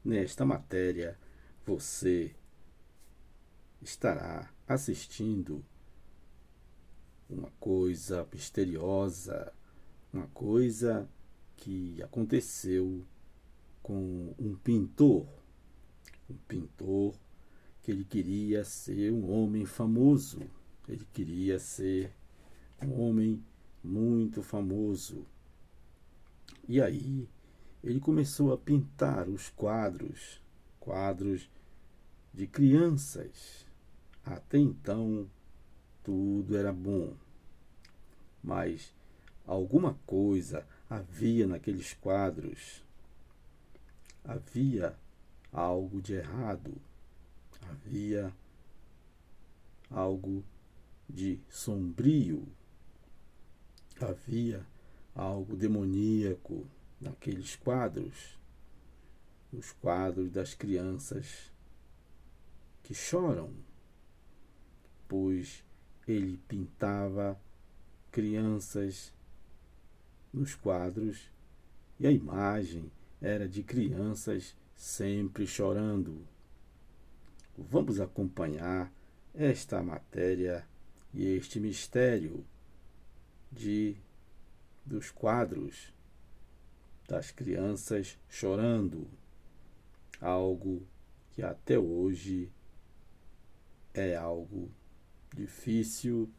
Nesta matéria, você estará assistindo uma coisa misteriosa, uma coisa que aconteceu com um pintor. Um pintor que ele queria ser um homem famoso. Ele queria ser um homem muito famoso. E aí ele começou a pintar os quadros de crianças. Até então tudo era bom, mas alguma coisa havia naqueles quadros. Havia algo de errado, havia algo de sombrio, havia algo demoníaco naqueles quadros, os quadros das crianças que choram, pois ele pintava crianças nos quadros e a imagem era de crianças sempre chorando. Vamos acompanhar esta matéria e este mistério dos quadros das crianças chorando, algo que até hoje é algo difícil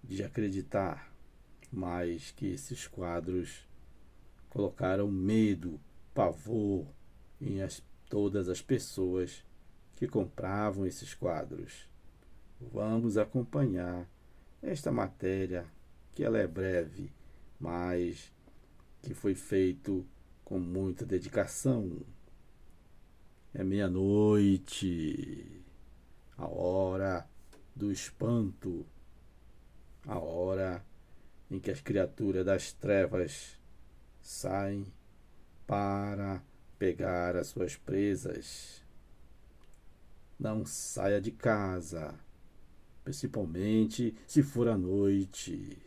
de acreditar, mas que esses quadros colocaram medo, pavor em todas as pessoas que compravam esses quadros. Vamos acompanhar esta matéria, que ela é breve, mas que foi feito com muita dedicação. É meia-noite, a hora do espanto, a hora em que as criaturas das trevas saem para pegar as suas presas. Não saia de casa, principalmente se for à noite.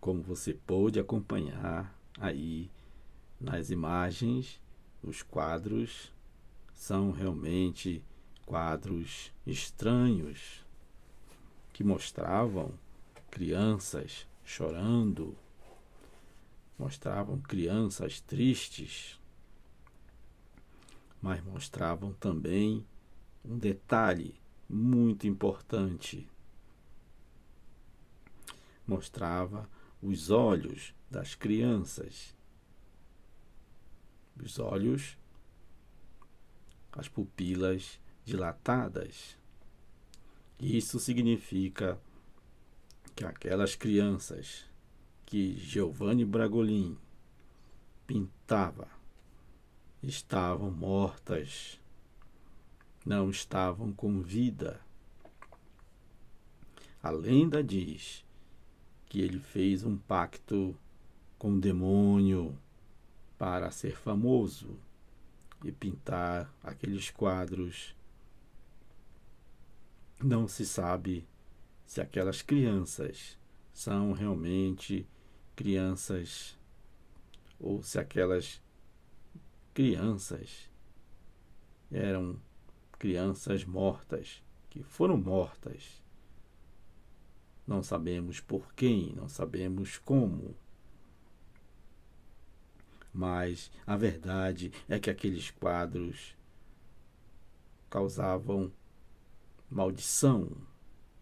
Como você pôde acompanhar aí nas imagens, os quadros são realmente quadros estranhos que mostravam crianças chorando, mostravam crianças tristes, mas mostravam também um detalhe muito importante. Mostrava os olhos das crianças. Os olhos, as pupilas dilatadas. Isso significa que aquelas crianças que Giovanni Bragolin pintava estavam mortas, não estavam com vida. A lenda diz que ele fez um pacto com o demônio para ser famoso e pintar aqueles quadros. Não se sabe se aquelas crianças são realmente crianças ou se aquelas crianças eram crianças mortas, que foram mortas. Não sabemos por quem, não sabemos como. Mas a verdade é que aqueles quadros causavam maldição,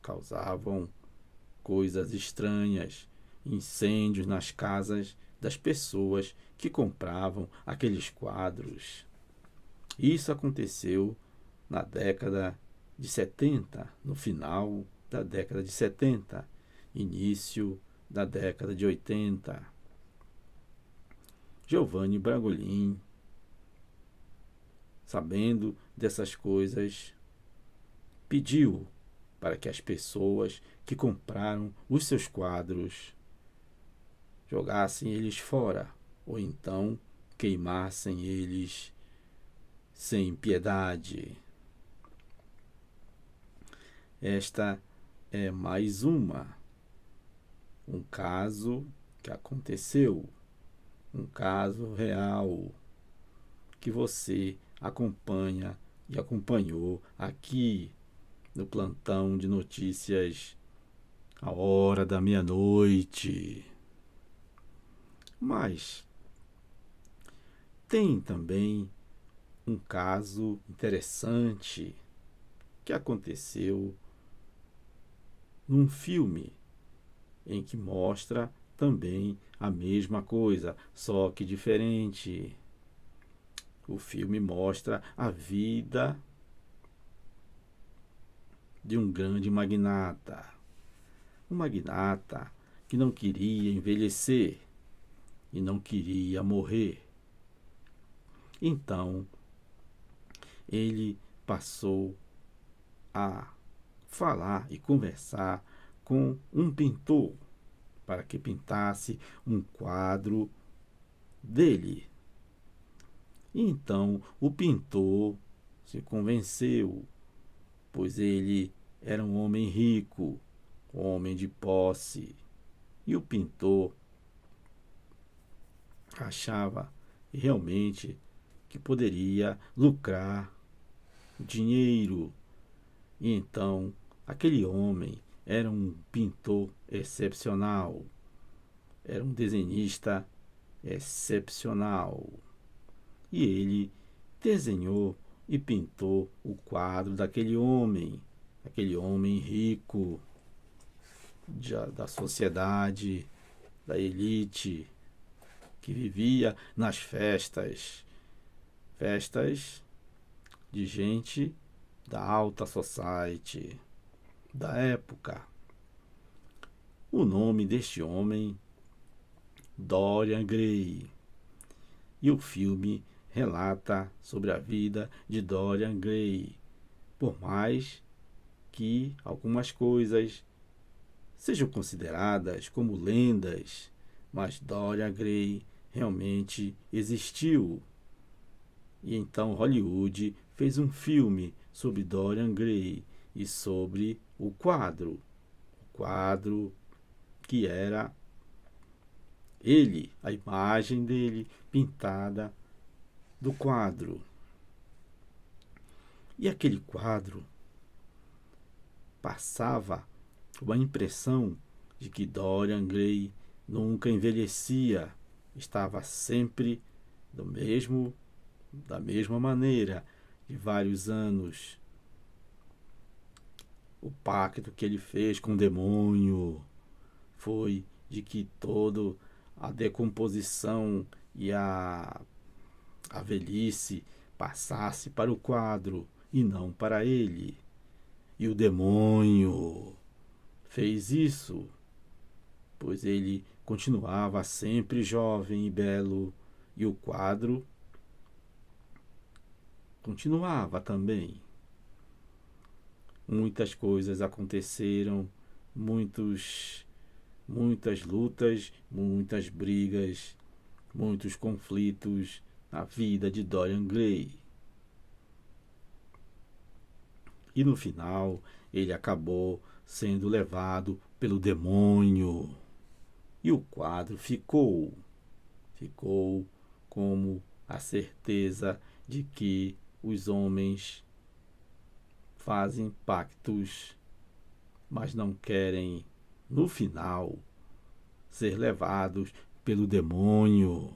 causavam coisas estranhas, incêndios nas casas das pessoas que compravam aqueles quadros. Isso aconteceu na década de 70, no final da década de 70, início da década de 80. Giovanni Bragolin, sabendo dessas coisas, pediu para que as pessoas que compraram os seus quadros jogassem eles fora, ou então queimassem eles sem piedade. Esta é mais um caso que aconteceu, um caso real que você acompanha e acompanhou aqui no plantão de notícias à hora da meia-noite. Mas tem também um caso interessante que aconteceu num filme em que mostra também a mesma coisa, só que diferente. O filme mostra a vida de um grande magnata. Um magnata que não queria envelhecer e não queria morrer. Então, ele passou a falar e conversar com um pintor para que pintasse um quadro dele. Então, o pintor se convenceu, pois ele era um homem rico, um homem de posse, e o pintor achava realmente que poderia lucrar dinheiro. E então, aquele homem era um pintor excepcional, era um desenhista excepcional. E ele desenhou e pintou o quadro daquele homem rico da sociedade, da elite, que vivia nas festas de gente da alta society da época. O nome deste homem, Dorian Gray. E o filme relata sobre a vida de Dorian Gray, por mais que algumas coisas sejam consideradas como lendas, mas Dorian Gray realmente existiu. E então Hollywood fez um filme sobre Dorian Gray e sobre o quadro que era ele, a imagem dele pintada do quadro. E aquele quadro passava uma impressão de que Dorian Gray nunca envelhecia, estava sempre do mesmo, da mesma maneira, de vários anos. O pacto que ele fez com o demônio foi de que toda a decomposição e a velhice passasse para o quadro e não para ele. E o demônio fez isso, pois ele continuava sempre jovem e belo, e o quadro continuava também. Muitas coisas aconteceram, muitas lutas, muitas brigas, muitos conflitos na vida de Dorian Gray. E no final, ele acabou sendo levado pelo demônio. E o quadro ficou como a certeza de que os homens fazem pactos, mas não querem, no final, ser levados pelo demônio.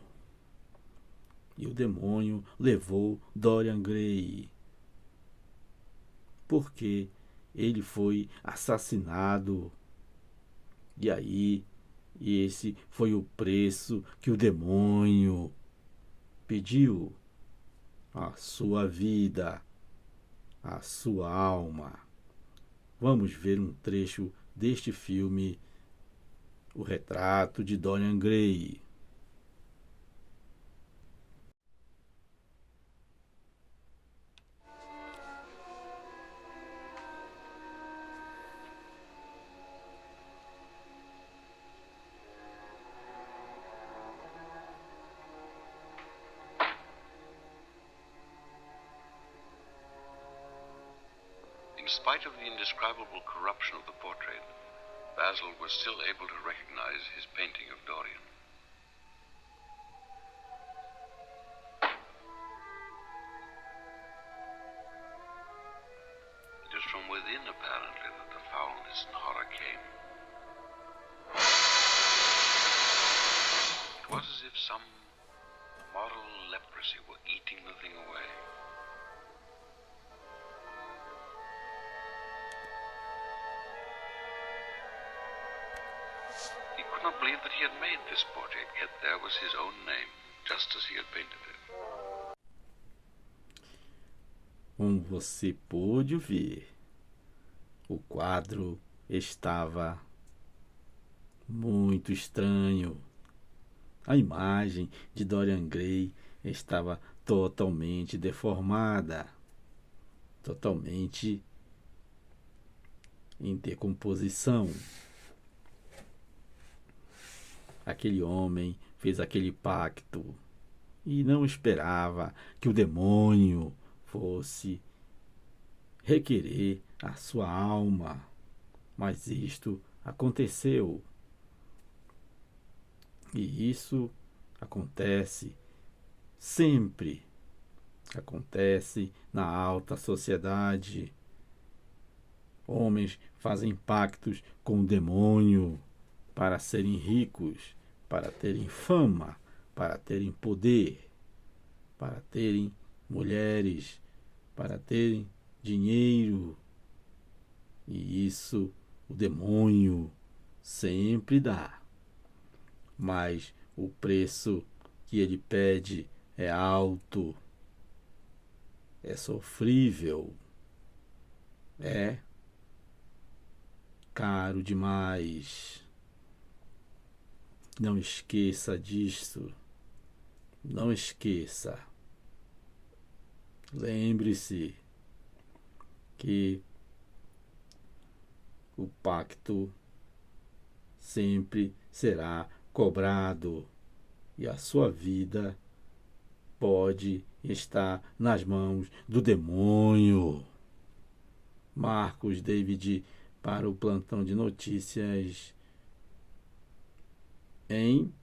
E o demônio levou Dorian Gray, porque ele foi assassinado. E aí, esse foi o preço que o demônio pediu: a sua vida, a sua alma. Vamos ver um trecho deste filme, O Retrato de Dorian Gray. In spite of the indescribable corruption of the portrait, Basil was still able to recognize his painting of Dorian. It is from within, apparently, that the foulness and horror came. It was as if some moral leprosy were eating the thing away. He could not believe that he had made this portrait, yet there was his own name, just as he had painted it. Como você pôde ver, o quadro estava muito estranho. A imagem de Dorian Gray estava totalmente deformada, totalmente em decomposição. Aquele homem fez aquele pacto e não esperava que o demônio fosse requerer a sua alma, mas isto aconteceu. E isso acontece sempre, acontece na alta sociedade. Homens fazem pactos com o demônio para serem ricos, para terem fama, para terem poder, para terem mulheres, para terem dinheiro. E isso o demônio sempre dá. Mas o preço que ele pede é alto, é sofrível, é caro demais. Não esqueça disso. Não esqueça. Lembre-se que o pacto sempre será cobrado e a sua vida pode estar nas mãos do demônio. Marcos David para o plantão de notícias em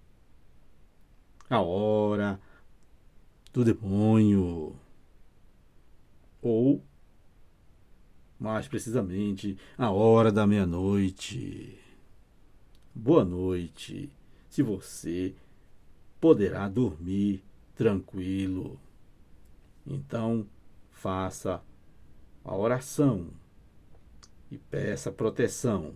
A Hora do Demônio ou mais precisamente a hora da meia-noite. Boa noite, se você poderá dormir tranquilo. Então, faça a oração e peça proteção